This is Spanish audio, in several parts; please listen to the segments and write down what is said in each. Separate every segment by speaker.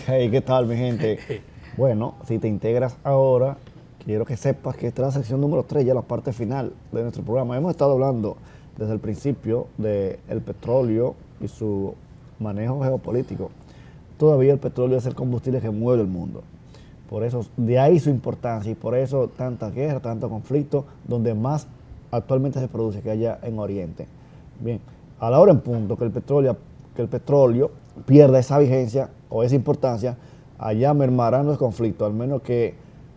Speaker 1: Hey, ¿qué tal, mi gente? Bueno, si te integras ahora, quiero que sepas que esta es la sección número 3, ya la parte final de nuestro programa. Hemos estado hablando desde el principio del petróleo y su manejo geopolítico. Todavía el petróleo es el combustible que mueve el mundo. Por eso, de ahí su importancia y por eso tanta guerra, tanto conflicto, donde más actualmente se produce que allá en Oriente. Bien, a la hora en punto que el petróleo pierda esa vigencia o esa importancia, allá mermarán los conflictos, al menos que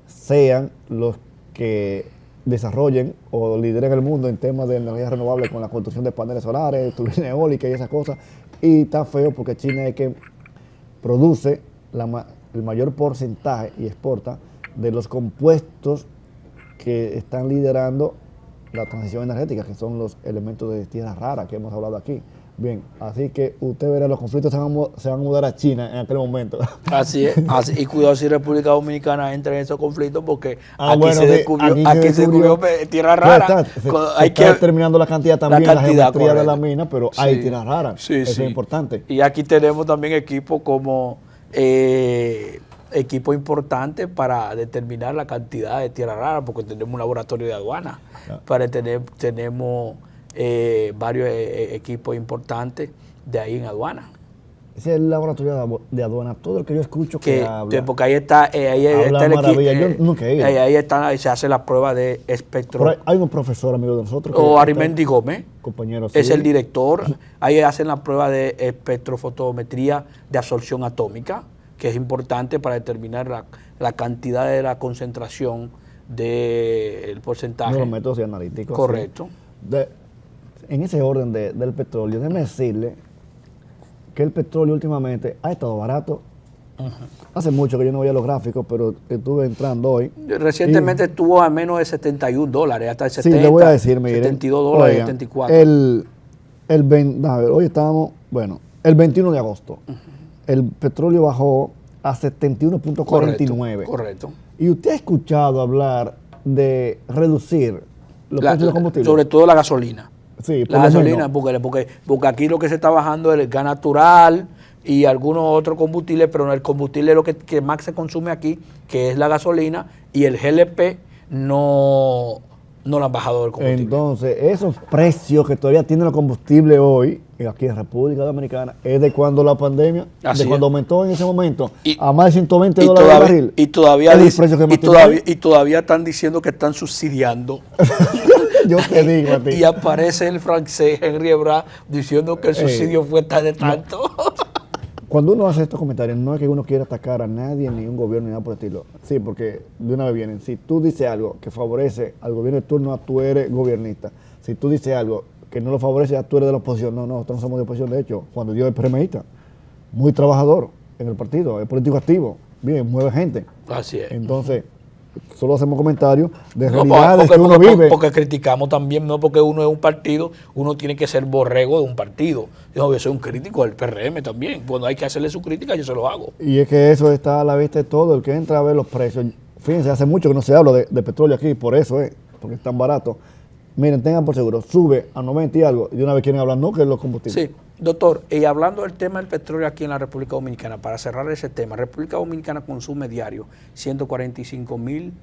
Speaker 1: sean los que desarrollen o lideren el mundo en temas de energía renovable con la construcción de paneles solares, turbinas eólicas y esas cosas. Y está feo porque China es que produce el mayor porcentaje y exporta de los compuestos que están liderando la transición energética, que son los elementos de tierra rara que hemos hablado aquí. Bien, así que usted verá, los conflictos se van a mudar a China en aquel momento.
Speaker 2: Así es, y cuidado si República Dominicana entra en esos conflictos porque
Speaker 1: bueno,
Speaker 2: se descubrió tierra rara.
Speaker 1: Está determinando la cantidad también, la geometría de la mina, pero
Speaker 2: sí,
Speaker 1: hay tierra rara,
Speaker 2: sí,
Speaker 1: eso
Speaker 2: sí.
Speaker 1: es importante.
Speaker 2: Y aquí tenemos también equipos como equipo importante para determinar la cantidad de tierra rara, porque tenemos un laboratorio de aduana, tenemos varios equipos importantes de ahí en aduana.
Speaker 1: Ese es el laboratorio de aduana, todo el que yo escucho que habla.
Speaker 2: Porque ahí está el equipo.
Speaker 1: Yo nunca he ido.
Speaker 2: Ahí se hace la prueba de espectro.
Speaker 1: Hay un profesor amigo de nosotros.
Speaker 2: O Arimendi Gómez.
Speaker 1: Compañero.
Speaker 2: Es
Speaker 1: sí.
Speaker 2: el director. Ahí hacen la prueba de espectrofotometría de absorción atómica, que es importante para determinar la cantidad de la concentración del porcentaje.
Speaker 1: De los métodos analíticos.
Speaker 2: Correcto.
Speaker 1: Sí. En ese orden del petróleo, déjeme decirle que el petróleo últimamente ha estado barato. Hace mucho que yo no veía los gráficos, pero estuve entrando hoy.
Speaker 2: Recientemente estuvo a menos de $71, hasta el 70.
Speaker 1: Sí, le voy a decir, mire,
Speaker 2: $72, oigan, 74.
Speaker 1: Hoy estábamos, el 21 de agosto, el petróleo bajó a 71.49.
Speaker 2: Correcto.
Speaker 1: ¿Y usted ha escuchado hablar de reducir los precios de combustible?
Speaker 2: Sobre todo la gasolina.
Speaker 1: Sí,
Speaker 2: la gasolina, porque aquí lo que se está bajando es el gas natural y algunos otros combustibles, pero el combustible es lo que más se consume aquí, que es la gasolina, y el GLP no lo han bajado del combustible.
Speaker 1: Entonces, esos precios que todavía tienen los combustibles hoy, aquí en República Dominicana, es de cuando la pandemia, cuando aumentó en ese momento a más de 120 dólares el barril.
Speaker 2: Y todavía están diciendo que están subsidiando.
Speaker 1: Yo te digo a ti.
Speaker 2: Y aparece el francés Henri Ebra diciendo que el subsidio fue de tanto.
Speaker 1: Cuando uno hace estos comentarios, no es que uno quiera atacar a nadie, ni un gobierno, ni nada por el estilo. Sí, porque de una vez vienen. Si tú dices algo que favorece al gobierno de turno, tú eres gobernista. Si tú dices algo que no lo favorece, ya tú eres de la oposición. No, nosotros no somos de oposición. De hecho, cuando yo es PRMista, muy trabajador en el partido, es político activo, bien, mueve gente.
Speaker 2: Así es.
Speaker 1: Entonces, solo hacemos comentarios de realidades que uno vive.
Speaker 2: Porque criticamos también, no porque uno es un partido, uno tiene que ser borrego de un partido. Yo soy un crítico del PRM también. Cuando hay que hacerle su crítica, yo se lo hago.
Speaker 1: Y es que eso está a la vista de todo. El que entra a ver los precios. Fíjense, hace mucho que no se habla de petróleo aquí, por eso es, porque es tan barato. Miren, tengan por seguro, sube a 90 y algo, y de una vez quieren hablar, no, que es los combustibles.
Speaker 2: Sí, doctor, y hablando del tema del petróleo aquí en la República Dominicana, para cerrar ese tema, República Dominicana consume diario 145,000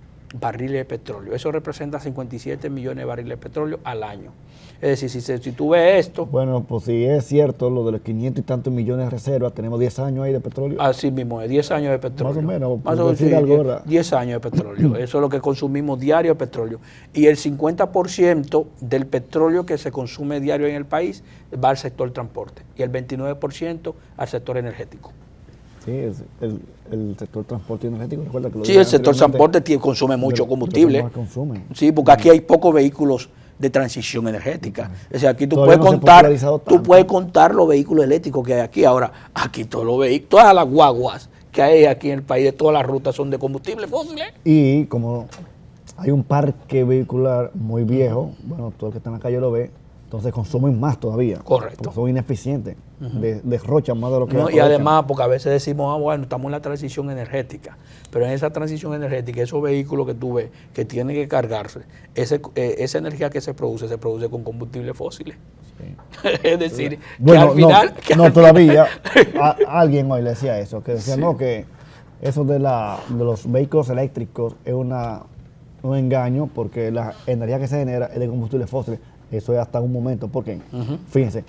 Speaker 2: barriles de petróleo. Eso representa 57 millones de barriles de petróleo al año. Es decir, si tú ves esto...
Speaker 1: Bueno, pues si es cierto lo de los 500 y tantos millones de reservas, tenemos 10 años ahí de petróleo.
Speaker 2: Así mismo, es 10 años de petróleo.
Speaker 1: Más o menos,
Speaker 2: más o menos, algo, ¿verdad? 10 años de petróleo. Eso es lo que consumimos diario de petróleo. Y el 50% del petróleo que se consume diario en el país va al sector transporte y el 29% al sector energético.
Speaker 1: Sí, el sector transporte energético, recuerda que lo
Speaker 2: sí, el sector transporte consume mucho combustible. Sí, porque aquí hay pocos vehículos de transición energética. O sea, aquí tú puedes contar los vehículos eléctricos que hay aquí. Ahora, aquí todos los vehículos, todas las guaguas que hay aquí en el país, de todas las rutas son de combustible fósil.
Speaker 1: Y como hay un parque vehicular muy viejo, bueno, todo el que está en la calle lo ve, Entonces consumen más todavía.
Speaker 2: Correcto.
Speaker 1: Son ineficientes, derrochan más de lo que
Speaker 2: no, y además, porque a veces decimos, bueno, estamos en la transición energética, pero en esa transición energética, esos vehículos que tú ves que tienen que cargarse, esa energía que se produce con combustibles fósiles. Sí. Es decir,
Speaker 1: bueno,
Speaker 2: que al final...
Speaker 1: todavía, alguien hoy le decía eso, que decía, no, que eso de los vehículos eléctricos es un engaño porque la energía que se genera es de combustibles fósiles. Eso es hasta un momento, porque fíjense,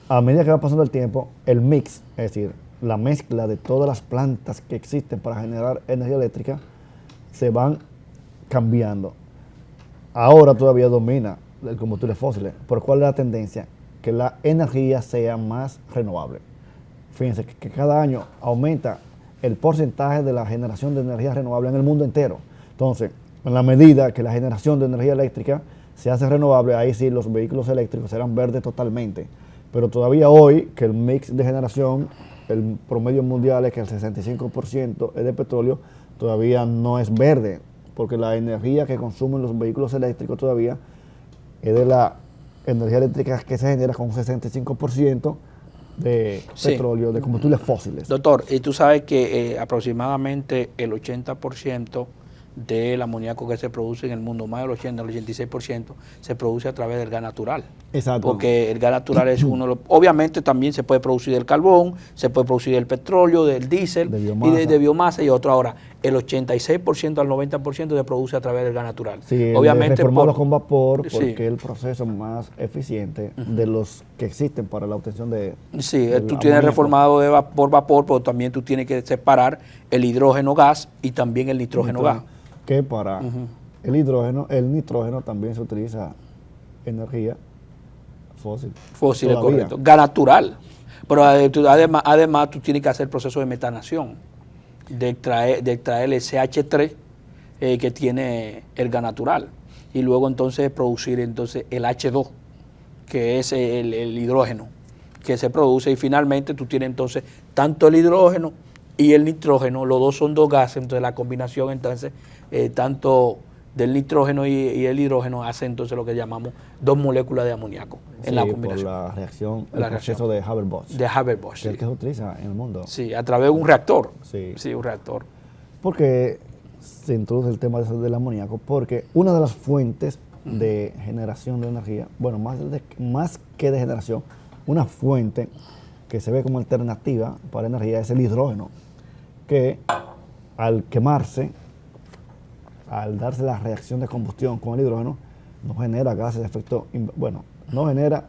Speaker 1: a medida que va pasando el tiempo, el mix, es decir, la mezcla de todas las plantas que existen para generar energía eléctrica, se van cambiando. Ahora todavía domina el combustible fósil. ¿Por cuál es la tendencia? Que la energía sea más renovable. Fíjense que cada año aumenta el porcentaje de la generación de energía renovable en el mundo entero. Entonces, en la medida que la generación de energía eléctrica se hace renovable, ahí sí los vehículos eléctricos serán verdes totalmente. Pero todavía hoy, que el mix de generación, el promedio mundial es que el 65% es de petróleo, todavía no es verde, porque la energía que consumen los vehículos eléctricos todavía es de la energía eléctrica que se genera con un 65% de petróleo, de combustibles fósiles.
Speaker 2: Doctor, y tú sabes que aproximadamente el 80% del amoníaco que se produce en el mundo, más del 80, el 86%, se produce a través del gas natural.
Speaker 1: Exacto.
Speaker 2: Porque el gas natural es uno, obviamente también se puede producir del carbón, se puede producir del petróleo, del diésel y de biomasa y otro. Ahora, el 86% al 90% se produce a través del gas natural.
Speaker 1: Sí, obviamente reformado con vapor, porque es el proceso más eficiente de los que existen para la obtención de...
Speaker 2: Sí, tú tienes reformado por vapor, pero también tú tienes que separar el hidrógeno gas y también el nitrógeno gas.
Speaker 1: Que para el nitrógeno también se utiliza energía fósil.
Speaker 2: Fósil, es correcto. Gas natural. Pero además tú tienes que hacer el proceso de metanación, de extraer el CH3 que tiene el gas natural. Y luego entonces producir entonces el H2, que es el hidrógeno que se produce. Y finalmente tú tienes entonces tanto el hidrógeno y el nitrógeno, los dos son dos gases, entonces la combinación entonces tanto del nitrógeno y el hidrógeno hace entonces lo que llamamos dos moléculas de amoníaco en la combinación.
Speaker 1: Por la reacción, el proceso de Haber-Bosch.
Speaker 2: De Haber-Bosch,
Speaker 1: que es el que se utiliza en el mundo.
Speaker 2: Sí, a través de un reactor.
Speaker 1: Sí,
Speaker 2: un reactor.
Speaker 1: Porque se introduce el tema del amoníaco, porque una de las fuentes de generación de energía, bueno, más que de generación, una fuente que se ve como alternativa para energía es el hidrógeno, que al quemarse, al darse la reacción de combustión con el hidrógeno, no genera gases de efecto, no genera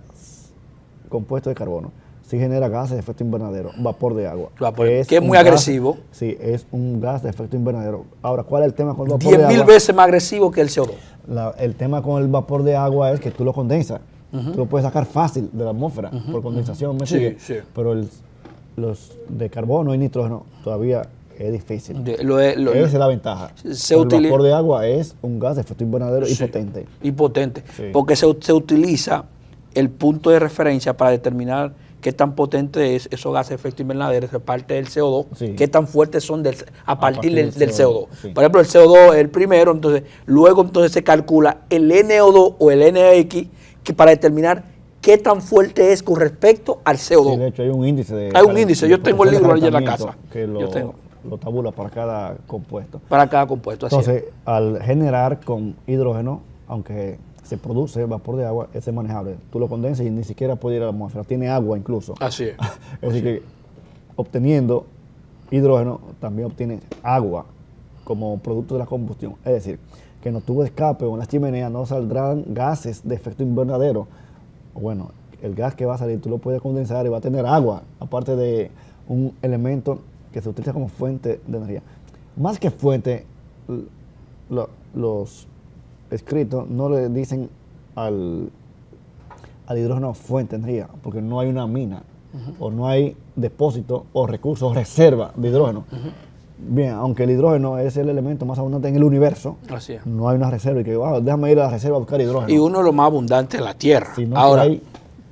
Speaker 1: compuesto de carbono, sí genera gases de efecto invernadero, vapor de agua.
Speaker 2: Que es muy agresivo.
Speaker 1: Sí, es un gas de efecto invernadero. Ahora, ¿cuál es el tema con el vapor de agua?
Speaker 2: 10.000 veces más agresivo que el CO2.
Speaker 1: El tema con el vapor de agua es que tú lo condensas. Tú lo puedes sacar fácil de la atmósfera por condensación, ¿me sigue? Pero los de carbono y nitrógeno todavía es difícil. Esa es la ventaja. El vapor de agua es un gas de efecto invernadero y potente.
Speaker 2: Y potente, porque se utiliza el punto de referencia para determinar qué tan potente es esos gases de efecto invernadero, es parte del CO2, qué tan fuertes son a partir del CO2. Sí. Por ejemplo, el CO2 es el primero, entonces luego se calcula el NO2 o el NX, que para determinar qué tan fuerte es con respecto al CO2.
Speaker 1: Sí, de hecho hay un índice.
Speaker 2: Hay un índice, yo tengo el libro allí en la casa.
Speaker 1: Que lo tabula para cada compuesto.
Speaker 2: Para cada compuesto, así
Speaker 1: Entonces, al generar con hidrógeno, aunque se produce vapor de agua, es manejable. Tú lo condensas y ni siquiera puede ir a la atmósfera. Tiene agua incluso.
Speaker 2: Así es.
Speaker 1: Es decir, que obteniendo hidrógeno, también obtienes agua como producto de la combustión. Es decir, que en los tubos de escape o en las chimeneas no saldrán gases de efecto invernadero. Bueno, el gas que va a salir tú lo puedes condensar y va a tener agua, aparte de un elemento que se utiliza como fuente de energía. Más que fuente, los escritos no le dicen al hidrógeno fuente de energía, porque no hay una mina, o no hay depósito o recurso o reserva de hidrógeno. Bien, aunque el hidrógeno es el elemento más abundante en el universo, no hay una reserva y que déjame ir a la reserva a buscar hidrógeno.
Speaker 2: Y uno de los más abundantes en la Tierra.
Speaker 1: Sino
Speaker 2: ahora,
Speaker 1: que hay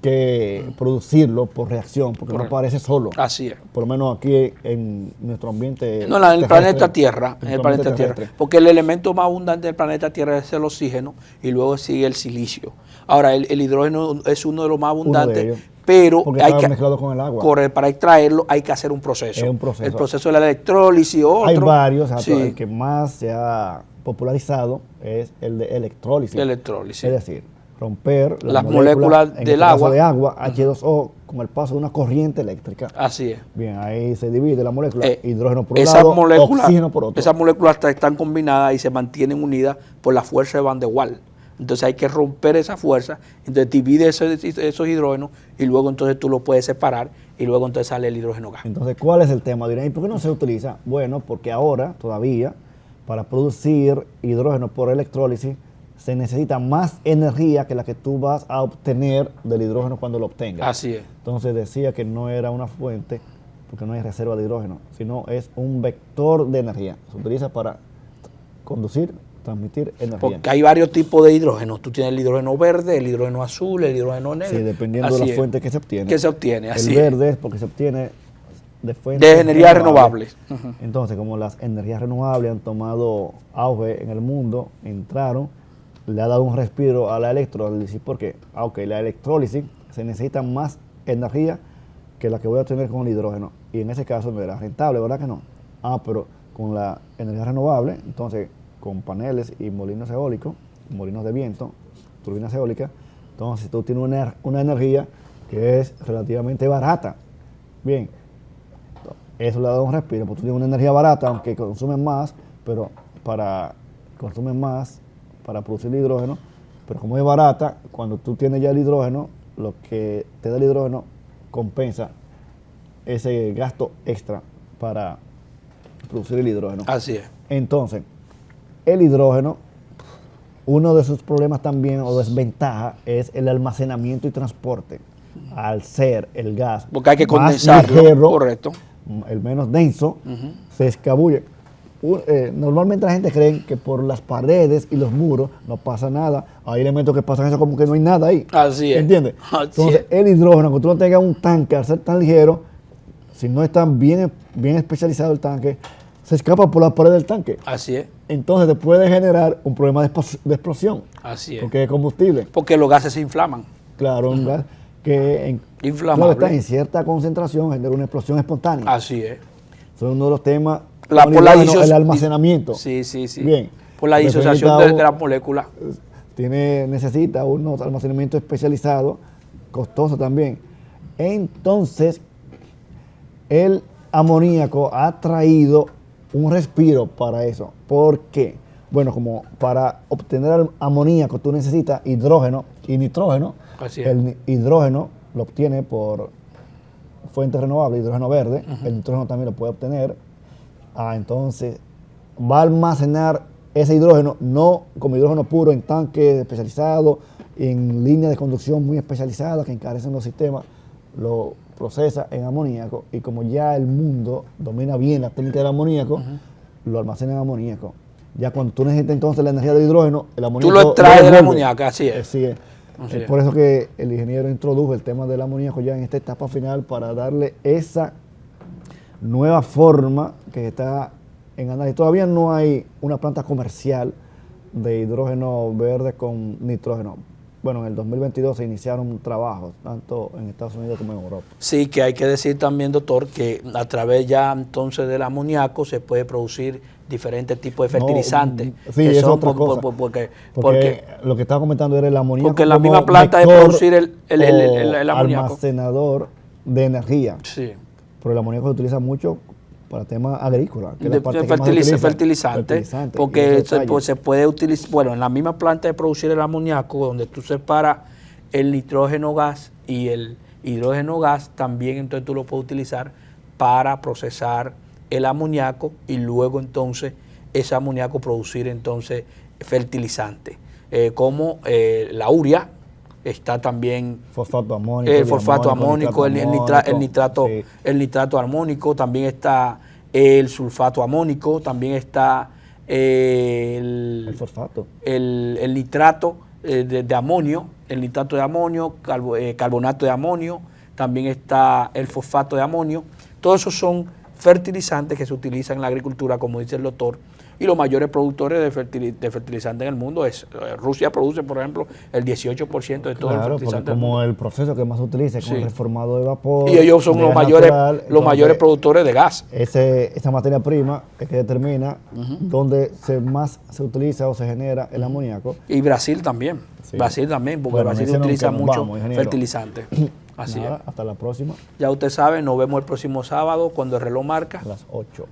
Speaker 1: que producirlo por reacción, porque no aparece solo.
Speaker 2: Así es.
Speaker 1: Por lo menos aquí en nuestro ambiente.
Speaker 2: No, en el planeta Tierra. En el planeta Tierra. Porque el elemento más abundante del planeta Tierra es el oxígeno y luego sigue el silicio. Ahora, el hidrógeno es uno de los más abundantes, pero
Speaker 1: hay que mezclado con el agua.
Speaker 2: Para extraerlo hay que hacer un proceso.
Speaker 1: Es un proceso.
Speaker 2: El proceso de la electrólisis o otro.
Speaker 1: Hay varios,
Speaker 2: sí.
Speaker 1: El que más se ha popularizado es el de electrólisis.
Speaker 2: Electrólisis.
Speaker 1: Es decir, romper
Speaker 2: las moléculas del agua.
Speaker 1: De agua, H2O, con el paso de una corriente eléctrica.
Speaker 2: Así es.
Speaker 1: Bien, ahí se divide la molécula, hidrógeno por un
Speaker 2: esas
Speaker 1: lado,
Speaker 2: moléculas,
Speaker 1: oxígeno por otro.
Speaker 2: Esas moléculas están combinadas y se mantienen unidas por la fuerza de Van der Waals. Entonces hay que romper esa fuerza, entonces divide esos hidrógenos y luego entonces tú lo puedes separar y luego entonces sale el hidrógeno gas.
Speaker 1: Entonces, ¿cuál es el tema? Dirán, ¿y por qué no se utiliza? Bueno, porque ahora todavía para producir hidrógeno por electrólisis se necesita más energía que la que tú vas a obtener del hidrógeno cuando lo obtengas.
Speaker 2: Así es.
Speaker 1: Entonces decía que no era una fuente, porque no hay reserva de hidrógeno, sino es un vector de energía. Se utiliza para conducir, transmitir energía.
Speaker 2: Porque hay varios tipos de hidrógeno. Tú tienes el hidrógeno verde, el hidrógeno azul, el hidrógeno negro.
Speaker 1: Sí, dependiendo de la fuente que se obtiene.
Speaker 2: Que se obtiene, así
Speaker 1: el verde es porque se obtiene de fuentes
Speaker 2: de energías renovables.
Speaker 1: Entonces, como las energías renovables han tomado auge en el mundo, entraron, le ha dado un respiro a la electrólisis, porque aunque la electrólisis se necesita más energía que la que voy a obtener con el hidrógeno, y en ese caso no era rentable, ¿verdad que no? Pero con la energía renovable, entonces con paneles y molinos eólicos, molinos de viento, turbinas eólicas, entonces tú tienes una energía que es relativamente barata. Bien, eso le ha dado un respiro, porque tú tienes una energía barata, aunque consume más, pero consume más para producir el hidrógeno, pero como es barata, cuando tú tienes ya el hidrógeno, lo que te da el hidrógeno compensa ese gasto extra para producir el hidrógeno.
Speaker 2: Así es.
Speaker 1: Entonces, el hidrógeno, uno de sus problemas también o desventaja es el almacenamiento y transporte. Al ser el gas
Speaker 2: porque hay que condensarlo,
Speaker 1: más ligero,
Speaker 2: correcto,
Speaker 1: el menos denso, se escabulle. Normalmente la gente cree que por las paredes y los muros no pasa nada. Hay elementos que pasan eso como que no hay nada ahí.
Speaker 2: Así es.
Speaker 1: ¿Entiendes? Entonces, el hidrógeno, cuando tú no tengas un tanque, al ser tan ligero, si no está bien especializado el tanque, se escapa por la pared del tanque.
Speaker 2: Así es.
Speaker 1: Entonces te puede generar un problema de explosión.
Speaker 2: Así es.
Speaker 1: Porque es combustible.
Speaker 2: Porque los gases se inflaman.
Speaker 1: Claro, un gas que
Speaker 2: inflamable.
Speaker 1: Está en cierta concentración genera una explosión espontánea.
Speaker 2: Así es.
Speaker 1: Eso es uno de los temas.
Speaker 2: El
Speaker 1: almacenamiento.
Speaker 2: Sí.
Speaker 1: Bien.
Speaker 2: Por la disociación de las moléculas.
Speaker 1: Necesita unos almacenamientos especializados, costosos también. Entonces, el amoníaco ha traído un respiro para eso. ¿Por qué? Bueno, como para obtener el amoníaco tú necesitas hidrógeno y nitrógeno.
Speaker 2: Así es.
Speaker 1: El hidrógeno lo obtiene por fuente renovable, hidrógeno verde. El nitrógeno también lo puede obtener. Entonces va a almacenar ese hidrógeno, no como hidrógeno puro en tanques especializados, en líneas de conducción muy especializadas que encarecen los sistemas, lo procesa en amoníaco, y como ya el mundo domina bien la técnica del amoníaco, lo almacena en amoníaco. Ya cuando tú necesitas entonces la energía del hidrógeno, el amoníaco...
Speaker 2: Tú lo extraes del amoníaco, así es.
Speaker 1: Así es. Es por eso que el ingeniero introdujo el tema del amoníaco ya en esta etapa final, para darle esa nueva forma que está en análisis. Todavía no hay una planta comercial de hidrógeno verde con nitrógeno. Bueno, en el 2022 se iniciaron trabajos, tanto en Estados Unidos como en Europa.
Speaker 2: Sí, que hay que decir también, doctor, que a través ya entonces del amoníaco se puede producir diferentes tipos de fertilizantes.
Speaker 1: Sí, es otra cosa. Porque lo que estaba comentando era el amoníaco.
Speaker 2: Porque la misma planta de producir el amoníaco.
Speaker 1: Almacenador de energía.
Speaker 2: Sí.
Speaker 1: Pero el amoníaco se utiliza mucho para temas agrícolas.
Speaker 2: Fertilizante, porque se puede utilizar, bueno, en la misma planta de producir el amoníaco, donde tú separas el nitrógeno gas y el hidrógeno gas, también entonces tú lo puedes utilizar para procesar el amoníaco y luego entonces ese amoníaco producir entonces fertilizante, como la urea. Está también
Speaker 1: fosfato amónico,
Speaker 2: el fosfato amónico, el nitrato armónico, también está el sulfato amónico, también está el fosfato, el nitrato de amonio, el nitrato de amonio, carbonato de amonio, también está el fosfato de amonio. Todos esos son fertilizantes que se utilizan en la agricultura, como dice el doctor, y los mayores productores de fertilizantes en el mundo es Rusia produce, por ejemplo, el 18% de todo el fertilizante.
Speaker 1: Como el proceso que más se utiliza con el reformado de vapor.
Speaker 2: Y ellos son los mayores productores de gas.
Speaker 1: Esa materia prima es que determina dónde más se utiliza o se genera el amoníaco.
Speaker 2: Y Brasil también. Sí. Brasil también, porque Brasil utiliza mucho fertilizante. Así es.
Speaker 1: Hasta la próxima.
Speaker 2: Ya usted sabe, nos vemos el próximo sábado cuando el reloj marca
Speaker 1: a las 8.